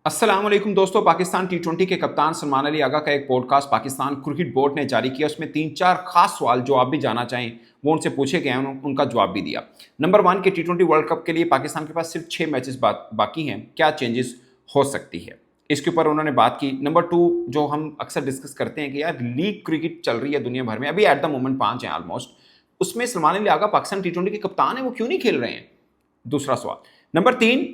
अस्सलाम वालेकुम दोस्तों। पाकिस्तान टी20 के कप्तान सलमान अली आगा का एक पॉडकास्ट पाकिस्तान क्रिकेट बोर्ड ने जारी किया। उसमें 3-4 खास सवाल जो आप भी जानना चाहें वो उनसे पूछे गए हैं, उनका जवाब भी दिया। नंबर 1 के टी20 वर्ल्ड कप के लिए पाकिस्तान के पास सिर्फ 6 मैचेस बाकी हैं, क्या चेंजेस हो सकती है, इसके ऊपर उन्होंने बात की। नंबर 2, जो हम अक्सर डिस्कस करते हैं कि यार लीग क्रिकेट चल रही है दुनिया भर में, अभी एट द मोमेंट 5 हैं ऑलमोस्ट, उसमें सलमान अली आगा पाकिस्तान टी20 के कप्तान है, वो क्यों नहीं खेल रहे हैं? दूसरा सवाल। नंबर 3,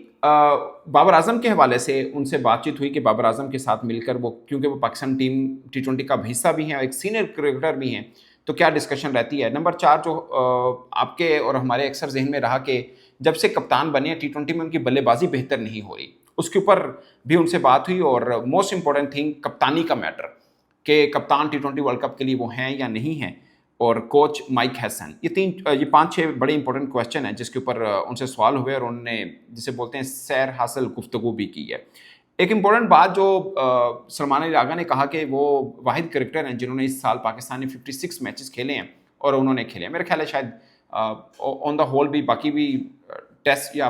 बाबर आजम के हवाले से उनसे बातचीत हुई कि बाबर आजम के साथ मिलकर वो, क्योंकि वो पाकिस्तान टीम टी20 का हिस्सा भी हैं, एक सीनियर क्रिकेटर भी हैं, तो क्या डिस्कशन रहती है। नंबर 4, जो आपके और हमारे अक्सर जहन में रहा कि जब से कप्तान बने हैं टी20 में उनकी बल्लेबाजी बेहतर नहीं हो रही, उसके ऊपर भी उनसे बात हुई। और मोस्ट इंपॉर्टेंट थिंग कप्तानी का मैटर, कि कप्तान टी20 वर्ल्ड कप के लिए वो हैं या नहीं हैं, और कोच माइक हैसन। ये 5-6 बड़े इंपॉर्टेंट क्वेश्चन हैं जिसके ऊपर उनसे सवाल हुए और उन्होंने, जिसे बोलते हैं, सैर हासिल गुफ्तगू भी की है। एक इंपॉर्टेंट बात जो सलमान अली आगा ने कहा कि वो वाहिद क्रिकेटर हैं जिन्होंने इस साल पाकिस्तान ने 56 मैचेस खेले हैं और उन्होंने खेले हैं। मेरा ख्याल है शायद ऑन द होल भी बाकी भी टेस्ट या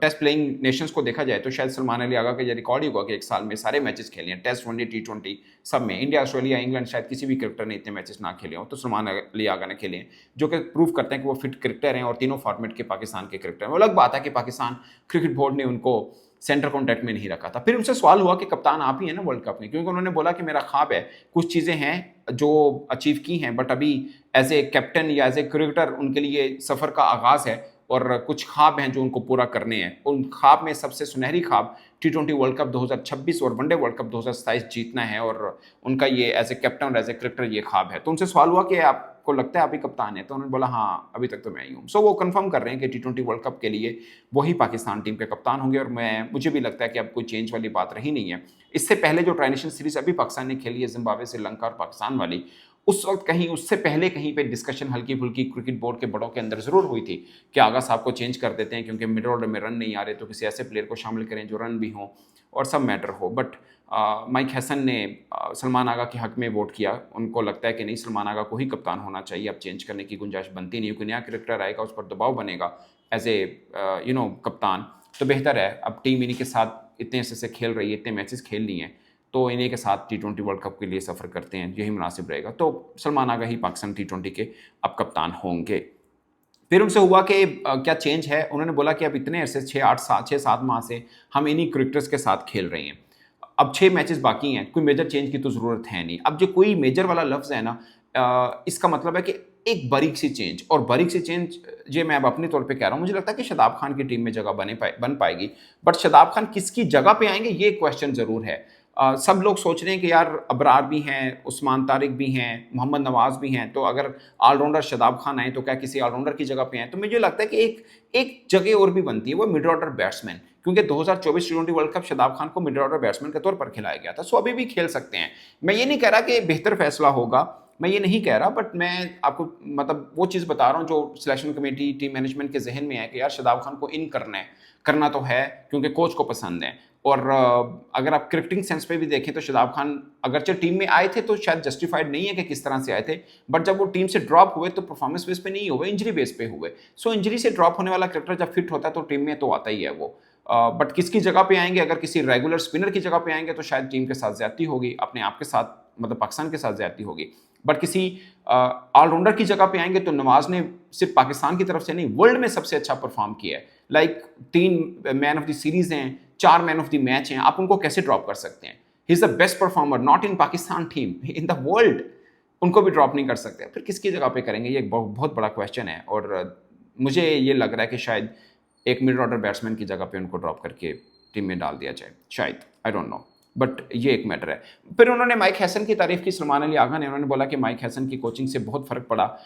टेस्ट प्लेइंग नेशंस को देखा जाए तो शायद सलमान अली आगा का ये रिकॉर्ड ही होगा कि एक साल में सारे मैचेस खेले हैं, टेस्ट, वनडे, टी20 सब में। इंडिया, ऑस्ट्रेलिया, इंग्लैंड, शायद किसी भी क्रिकेटर ने इतने मैचेस ना खेले हों, तो सलमान अली आगा ने खेले हैं, जो कि प्रूव करते हैं कि वो फिट क्रिकेटर हैं और तीनों फॉर्मेट के पाकिस्तान के क्रिकेटर हैं। वो अलग बात है कि पाकिस्तान क्रिकेट बोर्ड ने उनको सेंटर कॉन्ट्रैक्ट में नहीं रखा था। फिर उनसे सवाल हुआ कि कप्तान आप ही हैं ना वर्ल्ड कप में, क्योंकि उन्होंने बोला कि मेरा ख्वाब है, कुछ चीज़ें हैं जो अचीव की हैं, बट अभी एज ए कैप्टन या एज ए क्रिकेटर उनके लिए सफ़र का आगाज़ है और कुछ ख्वाब हैं जो उनको पूरा करने हैं। उन ख्वाब में सबसे सुनहरी ख्वाब टी20 वर्ल्ड कप 2026 और वनडे वर्ल्ड कप 2027 जीतना है, और उनका ये एज ए कैप्टन और एज ए क्रिकेटर ये ख्वाब है। तो उनसे सवाल हुआ कि आपको लगता है आप ही कप्तान है? तो उन्होंने बोला हाँ, अभी तक तो मैं ही हूँ। सो वो कंफर्म कर रहे हैं कि टी20 वर्ल्ड कप के लिए वही पाकिस्तान टीम के कप्तान होंगे, और मुझे भी लगता है कि अब कोई चेंज वाली बात रही नहीं है। इससे पहले जो ट्रांजिशन सीरीज अभी पाकिस्तान ने खेली है, जिम्बाब्वे, श्रीलंका और पाकिस्तान वाली, उस वक्त कहीं उससे पहले कहीं पे डिस्कशन हल्की फुल्की क्रिकेट बोर्ड के बड़ों के अंदर जरूर हुई थी कि आगा साहब को चेंज कर देते हैं क्योंकि मिडिल ऑर्डर में रन नहीं आ रहे, तो किसी ऐसे प्लेयर को शामिल करें जो रन भी हों और सब मैटर हो। बट माइक हैसन ने सलमान आगा के हक में वोट किया। उनको लगता है कि नहीं, सलमान आगा को ही कप्तान होना चाहिए, अब चेंज करने की गुंजाइश बनती नहीं, क्योंकि नया क्रिकेटर आएगा, उस पर दबाव बनेगा एज ए कप्तान, तो बेहतर है। अब टीम इन्हीं के साथ इतने से खेल रही है, इतने मैचेस खेल ली हैं, तो इन्हीं के साथ टी20 वर्ल्ड कप के लिए सफ़र करते हैं, यही मुनासिब रहेगा। तो सलमान आगा ही पाकिस्तान टी20 के अब कप्तान होंगे। फिर उनसे हुआ कि क्या चेंज है। उन्होंने बोला कि अब इतने अरसे 6-7 माह से हम इन्हीं क्रिकेटर्स के साथ खेल रहे हैं, अब 6 मैचेस बाकी हैं, कोई मेजर चेंज की तो ज़रूरत है नहीं। अब जो कोई मेजर वाला लफ्ज़ है ना, इसका मतलब है कि एक बारीक सी चेंज, और बारीक सी चेंज ये मैं अब अपने तौर पे कह रहा हूँ, मुझे लगता है कि शादाब खान की टीम में जगह बन पाएगी, बट शादाब खान किसकी जगह पे आएंगे ये क्वेश्चन ज़रूर है। सब लोग सोच रहे हैं कि यार अबरार भी हैं, उस्मान तारिक भी हैं, मोहम्मद नवाज़ भी हैं, तो अगर ऑलराउंडर शादाब खान आए तो क्या किसी ऑलराउंडर की जगह पे आए? तो मुझे लगता है कि एक जगह और भी बनती है, वो मिड ऑर्डर बैट्समैन, क्योंकि 2024 टी20 वर्ल्ड कप शादाब खान को मिड ऑर्डर बैट्समैन के तौर पर खिलाया गया था। सो अभी भी खेल सकते हैं। मैं ये नहीं कह रहा कि बेहतर फैसला होगा, मैं ये नहीं कह रहा, बट मैं आपको मतलब वो चीज़ बता रहा हूँ जो सिलेक्शन कमेटी, टीम मैनेजमेंट के जहन में है कि यार शादाब खान को इन करना तो है क्योंकि कोच को पसंद है। और अगर आप क्रिकेटिंग सेंस पे भी देखें तो शादाब खान अगरचे टीम में आए थे तो शायद जस्टिफाइड नहीं है कि किस तरह से आए थे, बट जब वो टीम से ड्रॉप हुए तो परफॉर्मेंस बेस पे नहीं हुए, इंजरी बेस पे हुए। सो इंजरी से ड्रॉप होने वाला क्रिकेटर जब फिट होता है तो टीम में तो आता ही है वो। बट किसकी जगह पे आएंगे? अगर किसी रेगुलर स्पिनर की जगह पे आएंगे तो शायद टीम के साथ ज्यादती होगी, अपने आप के साथ, मतलब पाकिस्तान के साथ ज्यादती होगी। बट किसी ऑलराउंडर की जगह पे आएंगे तो नवाज ने सिर्फ पाकिस्तान की तरफ से नहीं, वर्ल्ड में सबसे अच्छा परफॉर्म किया है। Like 3 man of the series हैं, 4 मैन ऑफ द मैच हैं, आप उनको कैसे ड्रॉप कर सकते हैं? He is the best performer not in Pakistan team, in the world. उनको भी ड्रॉप नहीं कर सकते, फिर किसकी जगह पे करेंगे? ये एक बहुत बड़ा क्वेश्चन है, और मुझे ये लग रहा है कि शायद एक मिड ऑर्डर बैट्समैन की जगह पे उनको ड्रॉप करके टीम में डाल दिया जाए, शायद, आई डोंट नो, बट ये एक मैटर है। फिर उन्होंने माइक हैसन की तारीफ की, सलमान अली आगा ने। उन्होंने बोला कि माइक हैसन की कोचिंग से बहुत फ़र्क पड़ा,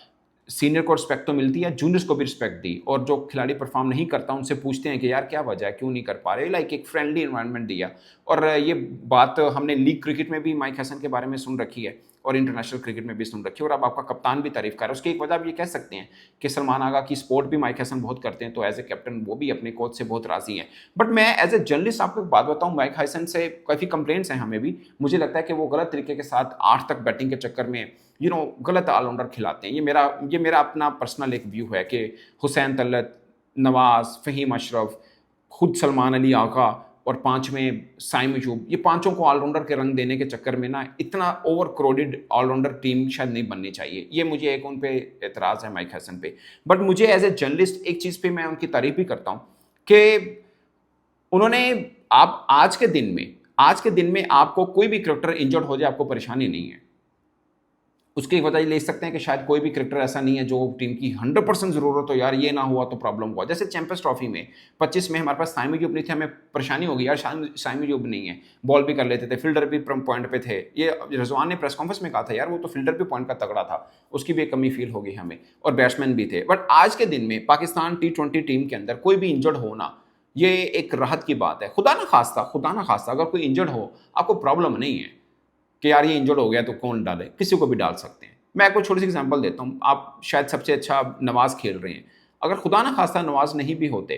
सीनियर को रिस्पेक्ट तो मिलती है, जूनियर्स को भी रिस्पेक्ट दी, और जो खिलाड़ी परफॉर्म नहीं करता उनसे पूछते हैं कि यार क्या वजह है, क्यों नहीं कर पा रहे, लाइक एक फ्रेंडली इन्वायरमेंट दिया। और ये बात हमने लीग क्रिकेट में भी माइक हैसन के बारे में सुन रखी है और इंटरनेशनल क्रिकेट में भी सुन रखी है, और अब आपका कप्तान भी तारीफ कर रहा है। उसकी एक वजह आप ये कह सकते हैं कि सलमान आगा की सपोर्ट भी माइक हैसन बहुत करते हैं, तो एज ए कैप्टन वो भी अपने कोच से बहुत राजी हैं। बट मैं एज ए जर्नलिस्ट आपको एक बात बताऊं, माइक हैसन से काफ़ी कंप्लेंट्स हैं हमें भी। मुझे लगता है कि वो गलत तरीके के साथ 8 तक बैटिंग के चक्कर में गलत ऑलराउंडर खिलाते हैं। ये मेरा अपना पर्सनल एक व्यू है कि हुसैन तलत, नवाज, फ़हीम अशरफ, खुद सलमान अली आगा और 5 में साइम अयूब, ये पांचों को ऑलराउंडर के रंग देने के चक्कर में ना इतना ओवर क्राउडेड ऑलराउंडर टीम शायद नहीं बननी चाहिए। ये मुझे एक उन पे एतराज़ है माइक हैसन पे। बट मुझे एज ए जर्नलिस्ट एक चीज़ पे मैं उनकी तारीफ भी करता हूँ कि उन्होंने, आप आज के दिन में आपको कोई भी क्रिकेटर इंजर्ड हो जाए आपको परेशानी नहीं है। उसकी वजह ले सकते हैं कि शायद कोई भी क्रिकेटर ऐसा नहीं है जो टीम की 100% ज़रूरत हो, यार ये ना हुआ तो प्रॉब्लम हुआ। जैसे चैंपियंस ट्रॉफी में 25 में हमारे पास साइम अयूब नहीं थे, हमें परेशानी होगी यार साइम अयूब नहीं है, बॉल भी कर लेते थे, फील्डर भी पॉइंट पे थे। ये रिजवान ने प्रेस कॉन्फ्रेंस में कहा था यार वो तो फील्डर भी पॉइंट का तगड़ा था, उसकी भी एक कमी फील होगी हमें, और बैट्समैन भी थे। बट आज के दिन में पाकिस्तान T20 टीम के अंदर कोई भी इंजर्ड होना ये एक राहत की बात है। खुदा ना खास्ता अगर कोई इंजर्ड हो, आपको प्रॉब्लम नहीं है कि यार ये इंजर्ड हो गया तो कौन डाले, किसी को भी डाल सकते हैं। मैं आपको छोटी सी एग्जांपल देता हूँ, आप शायद सबसे अच्छा नवाज खेल रहे हैं, अगर खुदा ना खास्ता नवाज नहीं भी होते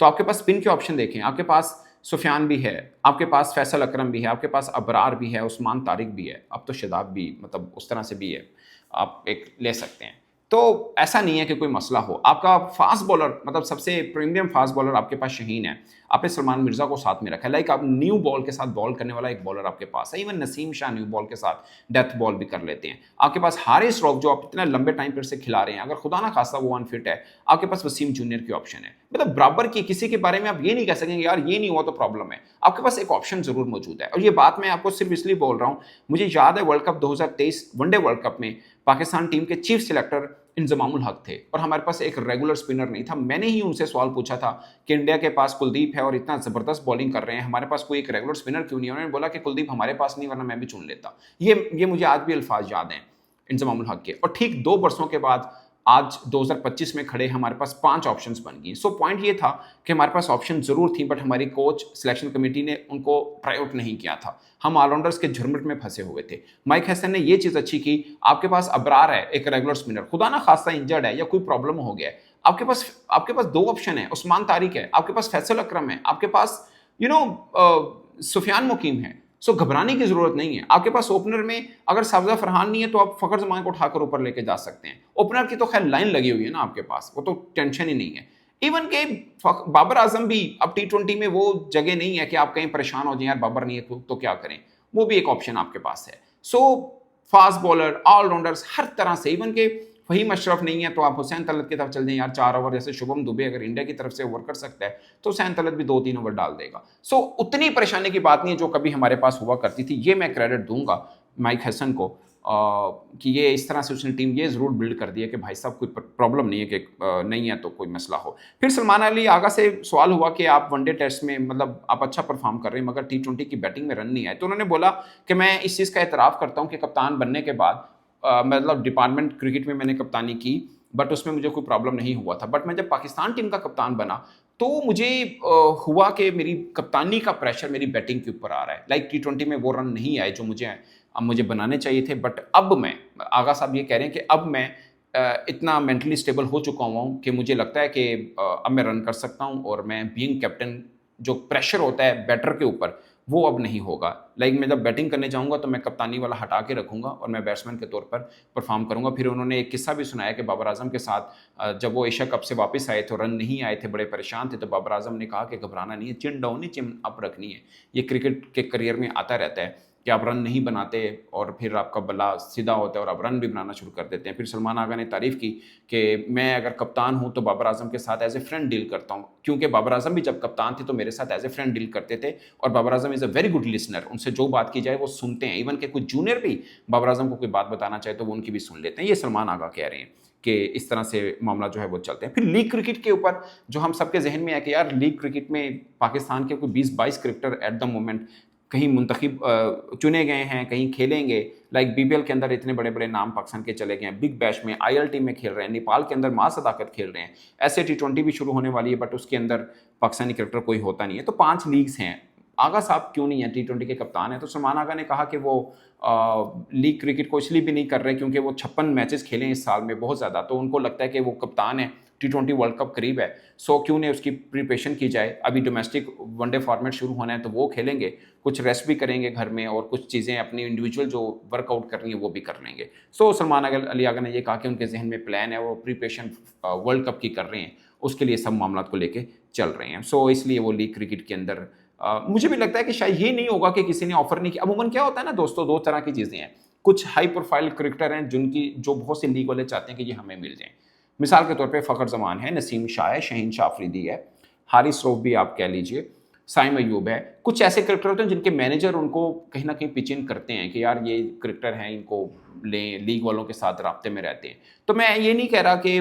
तो आपके पास स्पिन के ऑप्शन देखें, आपके पास सुफियान भी है, आपके पास फैसल अकरम भी है, आपके पास अबरार भी है, उस्मान तारिक भी है, अब तो शदाब भी मतलब उस तरह से भी है, आप एक ले सकते हैं। तो ऐसा नहीं है कि कोई मसला हो। आपका फास्ट बॉलर मतलब सबसे प्रीमियम फास्ट बॉलर आपके पास शहीन है, आपने सलमान मिर्जा को साथ में रखा है, लाइक आप न्यू बॉल के साथ बॉल करने वाला एक बॉलर आपके पास है। Even Naseem Shah new ball के साथ डेथ बॉल भी कर लेते हैं। आपके पास हारिस रॉफ जो आप इतना लंबे टाइम पर से खिला रहे हैं, अगर खुदा ना खास्ता वो अनफिट है, आपके पास वसीम जूनियर की ऑप्शन है। मतलब बराबर की किसी के बारे में आप ये नहीं कह सकेंगे यार ये नहीं हुआ तो प्रॉब्लम है, आपके पास एक ऑप्शन जरूर मौजूद है। और ये बात मैं आपको सिर्फ इसलिए बोल रहा हूँ, मुझे याद है world cup 2023 one day world cup में पाकिस्तान टीम के चीफ सिलेक्टर इंजमामुल हक थे और हमारे पास एक रेगुलर स्पिनर नहीं था। मैंने ही उनसे सवाल पूछा था कि इंडिया के पास कुलदीप है और इतना जबरदस्त बॉलिंग कर रहे हैं, हमारे पास कोई एक रेगुलर स्पिनर क्यों नहीं है? उन्होंने बोला कि कुलदीप हमारे पास नहीं, वरना मैं भी चुन लेता। ये मुझे आज भी अल्फाज याद हैं इंजमामुल हक के। और ठीक 2 बरसों के बाद आज 2025 में खड़े हमारे पास 5 ऑप्शंस बन गई। सो पॉइंट ये था कि हमारे पास ऑप्शन जरूर थी, बट हमारी कोच सिलेक्शन कमेटी ने उनको प्रायोरिट नहीं किया था। हम ऑलराउंडर्स के झुरमुट में फंसे हुए थे। माइक हैसन ने ये चीज अच्छी की, आपके पास अबरार है एक रेगुलर स्पिनर, खुदा ना खास्ता इंजर्ड है या कोई प्रॉब्लम हो गया है, आपके पास 2 ऑप्शन है, उस्मान तारिक है, आपके पास फैसल अकरम है, आपके पास सुफियान मुकीम है। सो घबराने की जरूरत नहीं है। आपके पास ओपनर में अगर साबजा फरहान नहीं है तो आप फखर जमान को उठाकर ऊपर लेके जा सकते हैं। ओपनर की तो खैर लाइन लगी हुई है ना आपके पास, वो तो टेंशन ही नहीं है। इवन के बाबर आजम भी अब T20 में वो जगह नहीं है कि आप कहीं परेशान हो जाए यार बाबर नहीं है तो क्या करें, वो भी एक ऑप्शन आपके पास है। सो फास्ट बॉलर ऑलराउंडर्स हर तरह से, इवन के फहीम अशरफ नहीं है तो आप हुसैन तलत की तरफ चल जाएं यार, 4 ओवर जैसे शुभम दुबे अगर इंडिया की तरफ से ओवर कर सकता है तो हुसैन तलत भी 2-3 ओवर डाल देगा। सो उतनी परेशानी की बात नहीं है जो कभी हमारे पास हुआ करती थी। ये मैं क्रेडिट दूंगा माइक हैसन को कि ये इस तरह से उसने टीम ये जरूर बिल्ड कर दिया कि भाई साहब कोई प्रॉब्लम नहीं है कि नहीं है तो कोई मसला हो। फिर सलमान अली आगा से सवाल हुआ कि आप वनडे टेस्ट में मतलब आप अच्छा परफॉर्म कर रहे हैं मगर T20 की बैटिंग में रन नहीं आए, तो उन्होंने बोला कि मैं इस चीज़ का एतराफ़ करता हूँ कि कप्तान बनने के बाद मतलब डिपार्टमेंट क्रिकेट में मैंने कप्तानी की बट उसमें मुझे कोई प्रॉब्लम नहीं हुआ था। बट मैं जब पाकिस्तान टीम का कप्तान बना तो मुझे हुआ कि मेरी कप्तानी का प्रेशर मेरी बैटिंग के ऊपर आ रहा है। लाइक T20 में वो रन नहीं आए जो मुझे बनाने चाहिए थे। बट अब मैं, आगा साहब ये कह रहे हैं कि अब मैं इतना मेंटली स्टेबल हो चुका हुआ हूँ कि मुझे लगता है कि अब मैं रन कर सकता हूँ और मैं बीइंग कैप्टन जो प्रेशर होता है बैटर के ऊपर वो अब नहीं होगा। लाइक मैं जब बैटिंग करने जाऊंगा तो मैं कप्तानी वाला हटा के रखूंगा और मैं बैट्समैन के तौर पर परफॉर्म करूंगा। फिर उन्होंने एक किस्सा भी सुनाया कि बाबर आजम के साथ जब वो एशिया कप से वापस आए तो रन नहीं आए थे, बड़े परेशान थे, तो बाबर आजम ने कहा कि घबराना नहीं है, चिन डाउन नहीं चिन अप रखनी है। ये क्रिकेट के करियर में आता रहता है कि आप रन नहीं बनाते और फिर आपका बल्ला सीधा होता है और आप रन भी बनाना शुरू कर देते हैं। फिर सलमान आगा ने तारीफ़ की कि मैं अगर कप्तान हूं तो बाबर आजम के साथ एज ए फ्रेंड डील करता हूं, क्योंकि बाबर आजम भी जब कप्तान थे तो मेरे साथ एज ए फ्रेंड डील करते थे और Babar Azam is a very good listener, उनसे जो बात की जाए वो सुनते हैं। इवन के कुछ जूनियर भी बाबर आजम को कोई बात बताना चाहे तो वो उनकी भी सुन लेते हैं। ये सलमान आगा कह रहे हैं कि इस तरह से मामला जो है वो चलते हैं। फिर लीग क्रिकेट के ऊपर जो हम सबके जहन में है कि यार लीग क्रिकेट में पाकिस्तान के कोई 20-22 क्रिकेटर एट द मोमेंट कहीं मुंतखब चुने गए हैं, कहीं खेलेंगे। लाइक BBL के अंदर इतने बड़े बड़े नाम पाकिस्तान के चले गए हैं, बिग बैश में ILT में खेल रहे हैं, नेपाल के अंदर मां सदाकत खेल रहे हैं, ऐसे T20 भी शुरू होने वाली है बट उसके अंदर पाकिस्तानी क्रिकेटर कोई होता नहीं है। तो 5 लीग्स हैं। आगा साहब क्यों नहीं है, T20 के कप्तान है, तो सलमान आगा ने कहा कि वो लीग क्रिकेट को इसलिए भी नहीं कर रहे क्योंकि वो 56 मैचेस खेले इस साल में, बहुत ज़्यादा, तो उनको लगता है कि वो कप्तान है, T20 वर्ल्ड कप करीब है, सो क्यों नहीं उसकी प्रिपरेशन की जाए। अभी डोमेस्टिक वनडे फॉर्मेट शुरू होना है तो वो खेलेंगे, कुछ रेस्ट भी करेंगे घर में और कुछ चीज़ें अपनी इंडिविजुअल जो वर्कआउट करनी है वो भी कर लेंगे। सो सलमान अली आगा ने ये कहा कि उनके जहन में प्लान है, वो प्रिपरेशन वर्ल्ड कप की कर रहे हैं, उसके लिए सब मामला को लेके चल रहे हैं। सो इसलिए वो लीग क्रिकेट के अंदर मुझे भी लगता है कि शायद ये नहीं होगा कि किसी ने ऑफर नहीं किया। अमूमन क्या होता है ना दोस्तों, दो तरह की चीज़ें हैं। कुछ हाई प्रोफाइल क्रिकेटर हैं जिनकी जो बहुत से लीग वाले चाहते हैं कि ये हमें मिल जाए। मिसाल के तौर पे फ़खर जमान है, नसीम शाह है, शहीन शाह अफरीदी है, हारिस रऊफ भी आप कह लीजिए, साइम अयूब है। कुछ ऐसे क्रिकेटर होते हैं जिनके मैनेजर उनको कहीं ना कहीं पिच इन करते हैं कि यार ये क्रिकेटर हैं, इनको लें, लीग वालों के साथ राब्ते में रहते हैं। तो मैं ये नहीं कह रहा कि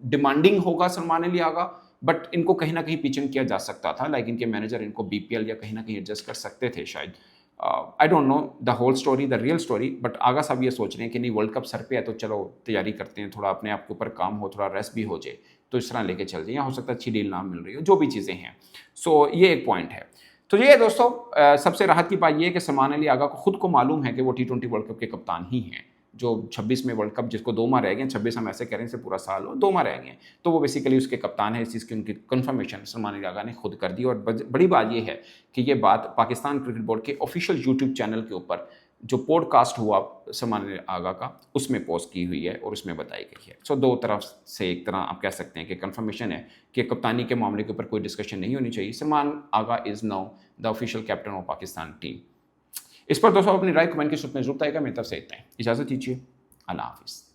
डिमांडिंग होगा सलमान अली आगा, बट इनको कहीं ना कहीं पिच इन किया जा सकता था। लाइक इनके मैनेजर इनको बीपीएल या कहीं ना कहीं एडजस्ट कर सकते थे शायद। I don't know the whole story, the real story, but Agha sahab ये सोच रहे हैं कि नहीं, वर्ल्ड कप सर पे है तो चलो तैयारी करते हैं, थोड़ा अपने आप के ऊपर काम हो, थोड़ा रेस्ट भी हो जाए, तो इस तरह लेके चल जाए। या हो सकता है अच्छी डील ना मिल रही हो, जो भी चीज़ें हैं। सो ये एक पॉइंट है। तो ये दोस्तों सबसे राहत की बात ये है कि सलमान अली आगा को खुद को मालूम है कि वो T20 वर्ल्ड कप के कप्तान ही हैं। जो 26 में वर्ल्ड कप, जिसको 2 माह रह गए, 26 हम ऐसे कह रहे हैं से पूरा साल हो, 2 माह रह गए, तो वो बेसिकली उसके कप्तान है। इस चीज़ की उनकी कंफर्मेशन सलमान अली आगा ने खुद कर दी। और बड़ी बात ये है कि ये बात पाकिस्तान क्रिकेट बोर्ड के ऑफिशियल यूट्यूब चैनल के ऊपर जो पॉडकास्ट हुआ सलमान अली आगा का, उसमें पोस्ट की हुई है और उसमें बताई गई है। सो दो तरफ से एक तरह आप कह सकते हैं कि कंफर्मेशन है कि कप्तानी के मामले के ऊपर कोई डिस्कशन नहीं होनी चाहिए। Salman Agha is now the official captain of Pakistan team. इस पर दोस्तों अपनी राय कमेंट के सूत्र में जरूर आएगा। मेरी तरफ से इतना ही, इजाज़त दीजिए, अल्लाह हाफिज़।